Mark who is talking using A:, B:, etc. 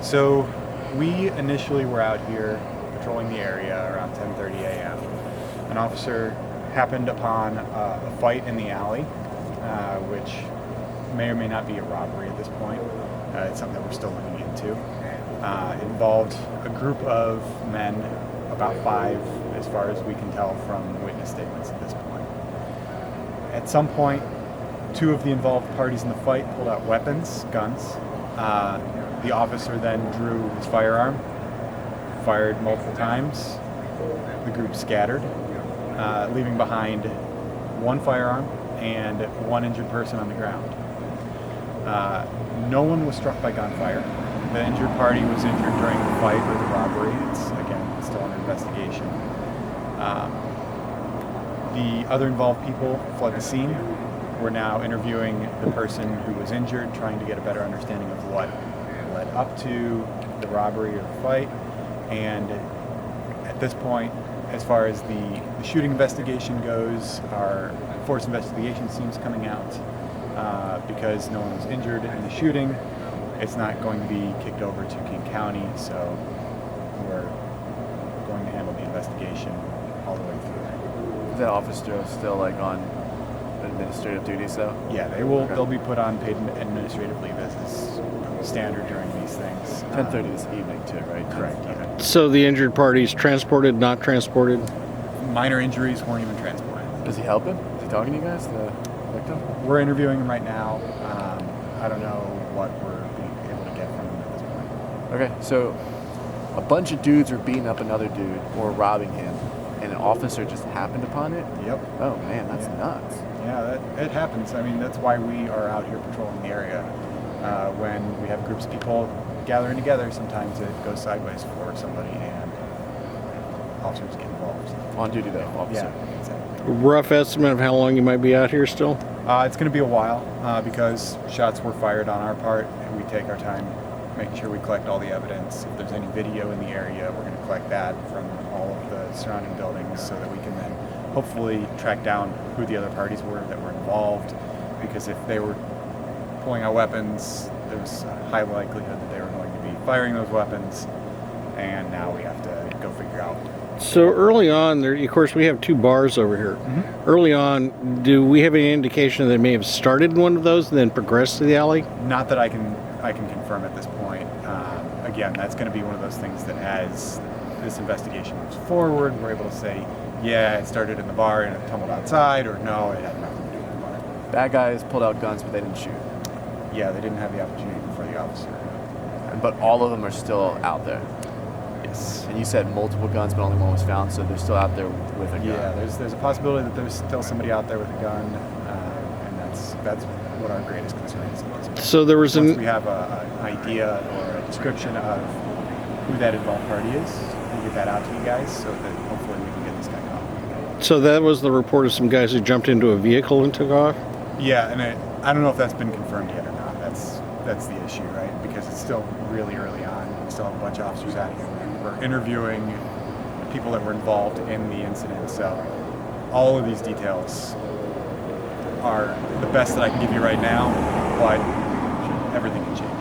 A: So we initially were out here patrolling the area around 10:30 a.m. An officer happened upon a fight in the alley, which may or may not be a robbery at this point. It's something that we're still looking into. It involved a group of men, about 5 as far as we can tell from witness statements at this point. At some point, 2 of the involved parties in the fight pulled out weapons, guns. The officer then drew his firearm, fired multiple times. The group scattered, leaving behind 1 firearm and 1 injured person on the ground. No one was struck by gunfire. The injured party was injured during the fight or the robbery. It's, again, still under investigation. The other involved people fled the scene. We're now interviewing the person who was injured, trying to get a better understanding of what led up to the robbery or the fight. And at this point, as far as the shooting investigation goes, our force investigation team's coming out because no one was injured in the shooting. It's not going to be kicked over to King County, so we're going to handle the investigation all the way through.
B: The officer is still on administrative duties, though?
A: Yeah, they will. Okay. They'll be put on paid administrative leave as is standard during these things.
B: 10:30 this evening, too, right?
A: Correct. Yeah.
C: So the injured party's transported, not transported?
A: Minor injuries weren't even transported.
B: Is he helping? Is he talking to you guys, the victim?
A: We're interviewing him right now. I don't know what we're being able to get from him at this point.
B: Okay, so a bunch of dudes are beating up another dude or robbing him, and an officer just happened upon it?
A: Yep.
B: Oh, man, that's nuts.
A: Yeah, it happens. I mean, that's why we are out here patrolling the area. When we have groups of people gathering together, sometimes it goes sideways for somebody and officers get involved.
B: On duty, though, officer.
A: Yeah, exactly.
C: Rough estimate of how long you might be out here still?
A: It's going to be a while because shots were fired on our part, and we take our time making sure we collect all the evidence. If there's any video in the area, we're going to collect that from all of the surrounding buildings so that we can then hopefully track down who the other parties were that were involved, because if they were pulling out weapons, there's a high likelihood that they were going to be firing those weapons, and now we have to go figure out.
C: So early on, there, of course, we have 2 bars over here.
A: Mm-hmm.
C: Early on, do we have any indication that they may have started in one of those and then progressed to the alley?
A: Not that I can confirm at this point. Again, that's going to be one of those things that as this investigation moves forward, we're able to say, yeah, it started in the bar and it tumbled outside, or no, it had nothing to do with the bar.
B: Bad guys pulled out guns, but they didn't shoot.
A: Yeah, they didn't have the opportunity before the officer.
B: But all of them are still out there.
A: Yes.
B: And you said multiple guns, but only one was found, so they're still out there with a gun.
A: Yeah, there's a possibility that there's still somebody out there with a gun, and that's what our greatest concern is at this point.
C: So there was
A: Once we have an idea or a description of who that involved party is, we'll get that out to you guys so that hopefully we can get this guy caught.
C: So that was the report of some guys who jumped into a vehicle and took off?
A: Yeah, and I don't know if that's been confirmed yet or not. That's the issue, right? Because it's still really early on. We still have a bunch of officers out here. We're interviewing people that were involved in the incident. So all of these details are the best that I can give you right now, but everything can change.